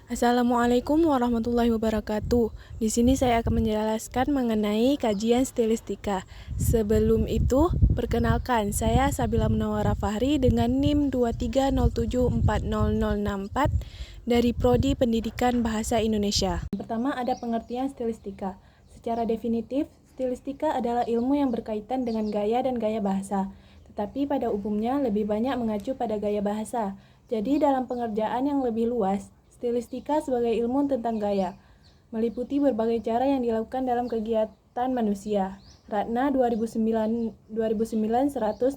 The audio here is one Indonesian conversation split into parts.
Assalamualaikum warahmatullahi wabarakatuh. Di sini saya akan menjelaskan mengenai kajian stilistika. Sebelum itu, perkenalkan, saya Sabila Munawwarah Fahri dengan NIM 230740064 dari Prodi Pendidikan Bahasa Indonesia. Yang pertama ada pengertian stilistika. Secara definitif, stilistika adalah ilmu yang berkaitan dengan gaya dan gaya bahasa. Tetapi pada umumnya lebih banyak mengacu pada gaya bahasa. Jadi dalam pengerjaan yang lebih luas, stilistika sebagai ilmu tentang gaya, meliputi berbagai cara yang dilakukan dalam kegiatan manusia. Ratna 2009 167.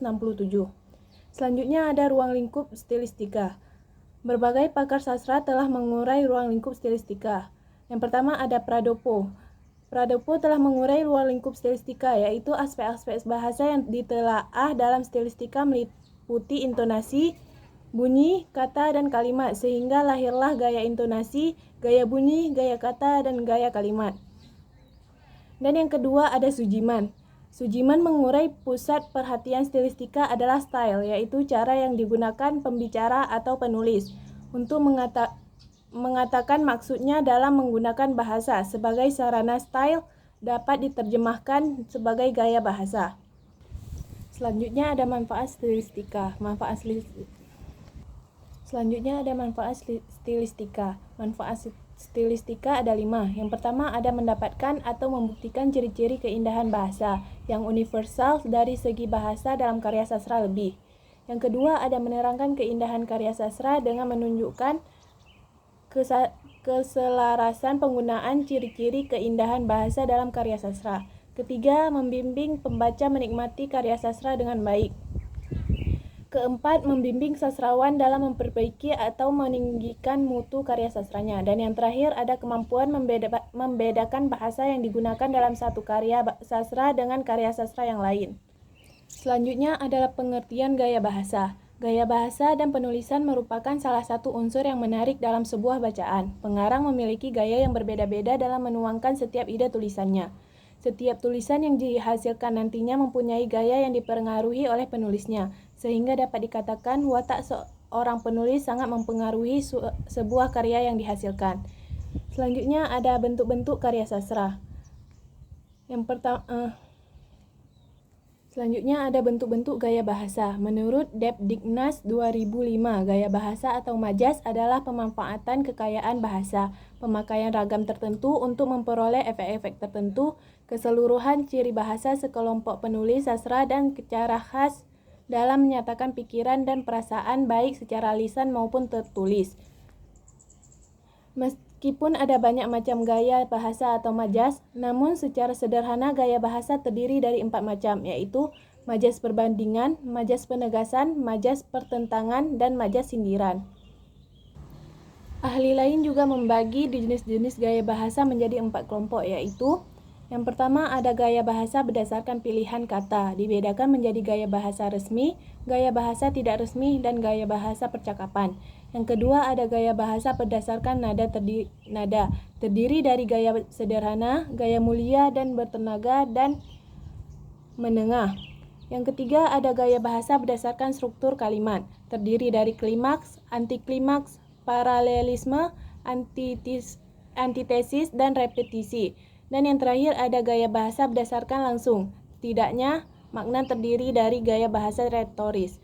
Selanjutnya ada ruang lingkup stilistika. Berbagai pakar sastra telah mengurai ruang lingkup stilistika. Yang pertama ada Pradopo. Pradopo telah mengurai ruang lingkup stilistika, yaitu aspek-aspek bahasa yang ditelaah dalam stilistika meliputi intonasi, bunyi, kata, dan kalimat, sehingga lahirlah gaya intonasi, gaya bunyi, gaya kata, dan gaya kalimat. Dan yang kedua ada Sujiman. Sujiman mengurai pusat perhatian stilistika adalah style, yaitu cara yang digunakan pembicara atau penulis untuk mengatakan maksudnya dalam menggunakan bahasa. Sebagai sarana style dapat diterjemahkan sebagai gaya bahasa. Selanjutnya ada manfaat stilistika. Manfaat stilistika. Manfaat stilistika ada 5. Yang pertama ada mendapatkan atau membuktikan ciri-ciri keindahan bahasa yang universal dari segi bahasa dalam karya sastra lebih. Yang kedua ada menerangkan keindahan karya sastra dengan menunjukkan keselarasan penggunaan ciri-ciri keindahan bahasa dalam karya sastra. Ketiga, membimbing pembaca menikmati karya sastra dengan baik. Keempat, membimbing sastrawan dalam memperbaiki atau meninggikan mutu karya sastranya. Dan yang terakhir ada kemampuan membedakan bahasa yang digunakan dalam satu karya sastra dengan karya sastra yang lain. Selanjutnya adalah pengertian gaya bahasa. Gaya bahasa dan penulisan merupakan salah satu unsur yang menarik dalam sebuah bacaan. Pengarang memiliki gaya yang berbeda-beda dalam menuangkan setiap ide tulisannya. Setiap tulisan yang dihasilkan nantinya mempunyai gaya yang dipengaruhi oleh penulisnya, sehingga dapat dikatakan watak seorang penulis sangat mempengaruhi sebuah karya yang dihasilkan. Selanjutnya ada bentuk-bentuk karya sastra. Selanjutnya ada bentuk-bentuk gaya bahasa. Menurut Depdiknas 2005, gaya bahasa atau majas adalah pemanfaatan kekayaan bahasa, pemakaian ragam tertentu untuk memperoleh efek-efek tertentu, keseluruhan ciri bahasa sekelompok penulis sastra, dan cara khas dalam menyatakan pikiran dan perasaan baik secara lisan maupun tertulis. Meskipun ada banyak macam gaya bahasa atau majas, namun secara sederhana gaya bahasa terdiri dari 4 macam, yaitu majas perbandingan, majas penegasan, majas pertentangan, dan majas sindiran. Ahli lain juga membagi jenis-jenis gaya bahasa menjadi 4 kelompok, yaitu yang pertama ada gaya bahasa berdasarkan pilihan kata, dibedakan menjadi gaya bahasa resmi, gaya bahasa tidak resmi, dan gaya bahasa percakapan. Yang kedua ada gaya bahasa berdasarkan nada, terdiri dari gaya sederhana, gaya mulia, dan bertenaga, dan menengah. Yang ketiga ada gaya bahasa berdasarkan struktur kalimat, terdiri dari klimaks, antiklimaks, paralelisme, antitesis, dan repetisi. Dan yang terakhir ada gaya bahasa berdasarkan langsung, tidaknya makna terdiri dari gaya bahasa retoris.